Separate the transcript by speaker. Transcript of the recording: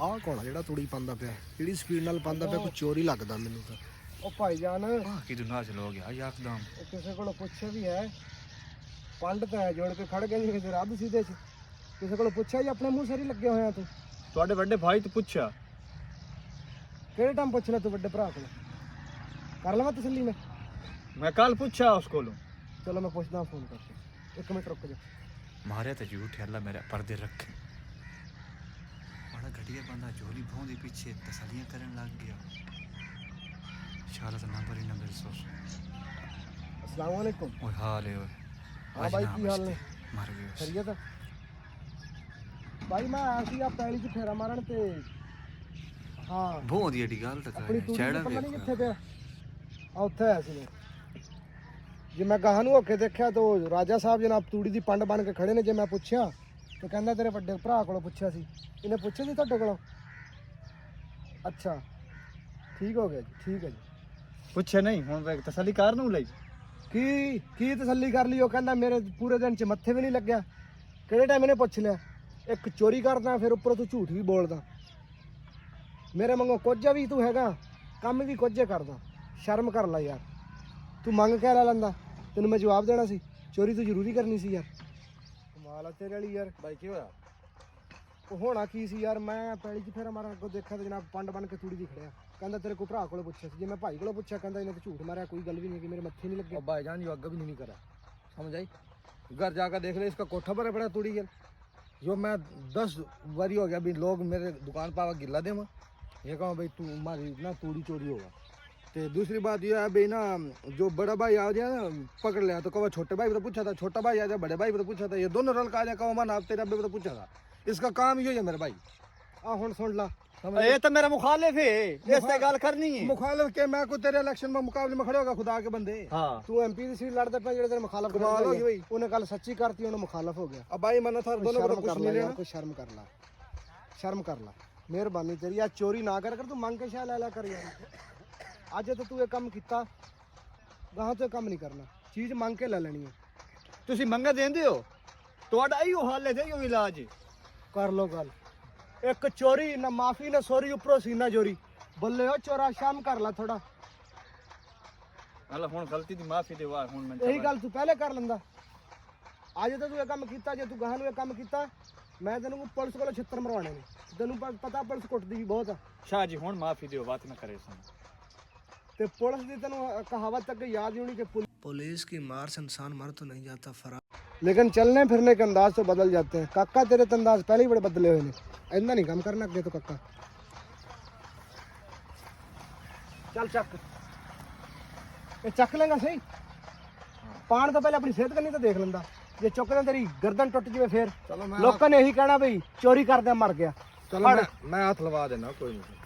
Speaker 1: ਆਹ ਕੌਣ ਆ ਜਿਹੜਾ ਤੂੜੀ ਪਾਉਂਦਾ ਪਿਆ? ਕਿਹੜੀ ਸਪੀਡ ਨਾਲ ਪਾਉਂਦਾ ਪਿਆ? ਕੋਈ ਚੋਰੀ ਲੱਗਦਾ ਮੈਨੂੰ ਤਾਂ।
Speaker 2: ਉਹ ਭਾਈਜਾਨ
Speaker 3: ਕਿਦੋਂ ਨਾ ਚਲੋ ਗਿਆ ਯਕਦਮ।
Speaker 2: ਕਿਸੇ ਕੋਲ ਪੁੱਛਿਆ ਵੀ ਹੈ, ਪੰਡਤ ਹੈ ਜੋੜ ਕੇ ਖੜ ਗਏ ਜੀ ਰੱਬ ਸਿੱਧੇ ਚ। ਕਿਸੇ ਕੋਲ ਪੁੱਛਿਆ ਜੀ? ਆਪਣੇ ਮੂੰਹ ਸਿਰ ਹੀ ਲੱਗੇ ਹੋਇਆ ਤੂੰ।
Speaker 3: ਤੁਹਾਡੇ ਵੱਡੇ ਭਾਈ ਤੋਂ ਪੁੱਛਿਆ?
Speaker 2: ਕਿਹੜੇ ਟਾਈਮ ਪੁੱਛਣਾ ਤੂੰ ਵੱਡੇ ਭਰਾ ਕੋਲ? ਕਰ ਲਵਾਂ ਤਸੱਲੀ
Speaker 3: ਮੈਂ ਕੱਲ ਪੁੱਛਿਆ ਉਸ ਕੋਲੋਂ।
Speaker 2: ਚਲੋ ਮੈਂ ਪੁੱਛਦਾ ਫੋਨ ਕਰਕੇ। 1 ਮਿੰਟ ਰੁਕ ਜਾ।
Speaker 3: ਮਾਰਿਆ ਤਾਂ ਝੂਠ है अल्लाह मेरे पर्दे रखे। बड़ा घटिया बंदा झोली भौंदी पीछे तसलियां करने लग गया। शाला तो नंबर ही ना मेरे सोच।
Speaker 2: अस्सलाम वालेकुम।
Speaker 3: ओए हाल है ओए।
Speaker 2: हाँ भाई की हाल ने?
Speaker 3: मर गए।
Speaker 2: खैरियत है भाई? मैं आया सी आप पैली च फेरा मारन ते हाँ
Speaker 3: भौंदी एडी गल तो
Speaker 2: अपनी तूड़ी
Speaker 3: चढ़ा
Speaker 2: पता नहीं
Speaker 3: भी
Speaker 2: किथे पिया। आ उत्थे आया सी मैं। जे मैं गाह ਨੂੰ ਹੋ ਕੇ ਦੇਖਿਆ ਤਾਂ ਰਾਜਾ ਸਾਹਿਬ ਜਨਾਬ ਤੂੜੀ ਦੀ ਪੰਡ ਬਣ ਕੇ ਖੜੇ ਨੇ। ਜੇ ਮੈਂ ਪੁੱਛਿਆ ਤੇ ਕਹਿੰਦਾ ਤੇਰੇ ਵੱਡੇ ਭਰਾ ਕੋਲੋਂ ਪੁੱਛਿਆ ਸੀ। ਇਹਨੇ ਪੁੱਛਿਆ ਸੀ ਤੁਹਾਡੇ ਕੋਲੋਂ? ਅੱਛਾ ਠੀਕ ਹੋ ਗਿਆ ਜੀ, ਠੀਕ ਹੈ ਜੀ।
Speaker 3: ਪੁੱਛਿਆ ਨਹੀਂ ਹੁਣ ਵੇ ਤਸੱਲੀ ਕਰ ਨੂੰ ਲਈ।
Speaker 2: ਕੀ ਤਸੱਲੀ ਕਰ ਲਈ? ਉਹ ਕਹਿੰਦਾ ਮੇਰੇ ਪੂਰੇ ਦਿਨ ਚ ਮੱਥੇ ਵੀ ਨਹੀਂ ਲੱਗਿਆ। ਕਿਹੜੇ ਟਾਈਮ ਇਹਨੇ ਪੁੱਛ ਲਿਆ? ਇੱਕ ਚੋਰੀ ਕਰਦਾ ਫਿਰ ਉੱਪਰੋਂ ਤੂੰ ਝੂਠ ਵੀ ਬੋਲਦਾ। ਮੇਰੇ ਵਾਂਗੂ ਕੁਝ ਵੀ ਤੂੰ ਹੈਗਾ, ਕੰਮ ਵੀ ਕੁਝ ਕਰਦਾ। ਸ਼ਰਮ ਕਰ ਲੈ ਯਾਰ। ਤੂੰ ਮੰਗ ਕੇ ਲੈ ਲੈਂਦਾ, ਤੈਨੂੰ ਮੈਂ ਜਵਾਬ ਦੇਣਾ ਸੀ। ਚੋਰੀ ਤੂੰ ਜ਼ਰੂਰੀ ਕਰਨੀ ਸੀ ਯਾਰ। ਕਮਾਲ ਆ ਤੇਰੇ ਵਾਲੀ ਯਾਰ।
Speaker 3: ਭਾਈ ਕੀ ਹੋਇਆ?
Speaker 2: ਉਹ ਹੋਣਾ ਕੀ ਸੀ ਯਾਰ, ਮੈਂ ਪੈਲੀ 'ਚ ਫੇਰਾ ਮਾਰਨ ਅੱਗੋਂ ਦੇਖਿਆ ਤੇ ਜਨਾਬ ਪੰਡ ਬਣ ਕੇ ਤੂੜੀ ਦੀ ਖੜਿਆ। ਕਹਿੰਦਾ ਤੇਰੇ ਕੋਈ ਭਰਾ ਕੋਲ ਪੁੱਛਿਆ ਸੀ। ਜੇ ਮੈਂ ਭਾਈ ਕੋਲੋਂ ਪੁੱਛਿਆ ਕਹਿੰਦਾ ਇਹਨੇ ਤਾਂ ਝੂਠ ਮਾਰਿਆ, ਕੋਈ ਗੱਲ ਵੀ नहीं कि मेरे मत्थे नहीं लगे।
Speaker 1: भाईजान जो अग्गा भी नहीं करा, समझ आई? घर जाकर देख ले, इसका कोठा पर पड़ा तूड़ी है। जो मैं 10 बारी हो गया अभी लोग मेरे दुकान पर गिला दे। ये कहूँ भाई तू हमारी ना तूड़ी चोरी होगा। तो दूसरी बात यह है भाई ना, जो बड़ा भाई आ जाए ना पकड़ लिया तो कहो छोटे भाई तो पूछा था, छोटा भाई आ जाए बड़े भाई तो पूछा था, ये दोनों रल का आ जाए कहो मैं आप तेरा भी तो पूछा था। इसका काम ये है मेरे भाई।
Speaker 2: ਆ ਹੁਣ ਸੁਣ ਲਾ।
Speaker 3: ये तो मेरा मुखालिफ है, इससे गल करनी है।
Speaker 2: मुखालिफ के मैं को तेरे इलेक्शन में मुकाबले में खड़े होगा खुदा के बंदे।
Speaker 3: हाँ
Speaker 2: तू एमपी ਦੀ ਸੀਟ ਲੜਦਾ ਪਿਆ, ਜਿਹੜੇ ਤੇਰੇ ਮੁਖਾਲਫ
Speaker 1: ਕਮਾਲ ਹੋ ਗਈ ਬਈ।
Speaker 2: ਉਹਨੇ ਗੱਲ ਸੱਚੀ ਕਰਤੀ, ਉਹਨੇ ਮੁਖਾਲਫ ਹੋ ਗਿਆ।
Speaker 1: अब भाई मैंने थार दोनों को
Speaker 2: ਸ਼ਰਮ
Speaker 1: कुछ
Speaker 2: ਕਰ
Speaker 1: नहीं
Speaker 2: ਲੈ
Speaker 1: लेना।
Speaker 2: ਯਾਰ, ਕੋਈ ਸ਼ਰਮ ਕਰ ਲੈ, ਸ਼ਰਮ ਕਰ ਲੈ। ਮਿਹਰਬਾਨੀ ਤੇਰੀ। ਆ ਚੋਰੀ ਨਾ ਕਰ ਤੂੰ ਮੰਗ ਕੇ ਸ਼ਾ ਲੈ ਲੈ ਕਰ ਯਾਰ। ਅੱਜ ਤਾਂ ਤੂੰ ਇਹ ਕੰਮ ਕੀਤਾ, ਗਾਹਾਂ ਤੋਂ ਇਹ ਕੰਮ ਨਹੀਂ ਕਰਨਾ। ਚੀਜ਼ ਮੰਗ ਕੇ ਲੈ ਲੈਣੀ ਹੈ।
Speaker 3: ਤੁਸੀਂ ਮੰਗਾ ਦੇਂਦੇ ਹੋ? ਤੁਹਾਡਾ ਇਹੋ ਹਾਲ ਹੈ, ਇਹੋ ਇਲਾਜ ਹੈ।
Speaker 2: ਕਰ ਲੋ ਗੱਲ। ਇੱਕ ਚੋਰੀ ਨਾ ਮਾਫੀ ਨਾ ਸੋਰੀ, ਉੱਪਰੋਂ ਸੀਨਾ ਚੋਰੀ। ਬੱਲੇ ਹੋ ਚੋਰਾ, ਸ਼ਰਮ ਕਰ ਲੈ ਥੋੜਾ।
Speaker 3: ਅੱਲਾ ਹੁਣ ਗਲਤੀ ਦੀ ਮਾਫੀ ਦੇ ਵਾ। ਹੁਣ ਮੈਂ
Speaker 2: ਇਹੀ ਗੱਲ ਤੂੰ ਪਹਿਲੇ ਕਰ ਲੈਂਦਾ। ਅੱਜ ਤਾਂ ਤੂੰ ਇਹ ਕੰਮ ਕੀਤਾ, ਜੇ ਤੂੰ ਗਾਹਾਂ ਨੂੰ ਇਹ ਕੰਮ ਕੀਤਾ ਮੈਂ ਤੈਨੂੰ ਪੁਲਿਸ ਕੋਲੋਂ ਛਿੱਤਰ ਮਰਵਾਣੇ ਨੇ। ਤੈਨੂੰ ਪਤਾ ਪੁਲਿਸ ਕੁੱਟਦੀ ਵੀ ਬਹੁਤ ਆ।
Speaker 3: ਸ਼ਾਹ ਜੀ ਹੁਣ ਮਾਫੀ ਦਿਓ, ਬਾਤ ਨਾ ਕਰੇ ਸੁਣ।
Speaker 2: ਤੇ ਪੁਲਿਸ ਦੀ ਤੈਨੂੰ ਕਹਾਵਤ ਤੱਕ याद ही होनी कि
Speaker 1: पुलिस की मार से इंसान मर तो नहीं जाता, फरार।
Speaker 2: लेकिन चलने फिरने के अंदाज तो बदल जाते हैं। काका तेरे तो अंदाज पहले ही बड़े बदले हुए ने। इतना नहीं काम करना अगे तो काका। चल चक, ये चक लेगा सही। पान तो पहले अपनी सेहत करनी तो देख लेंदा। जे चुकदा तेरी गर्दन टुट जाए फिर
Speaker 1: चलो
Speaker 2: लोगों ने यही कहना भाई चोरी करदे मर गया।
Speaker 1: चलो मैं हाथ लगा देना, कोई नहीं।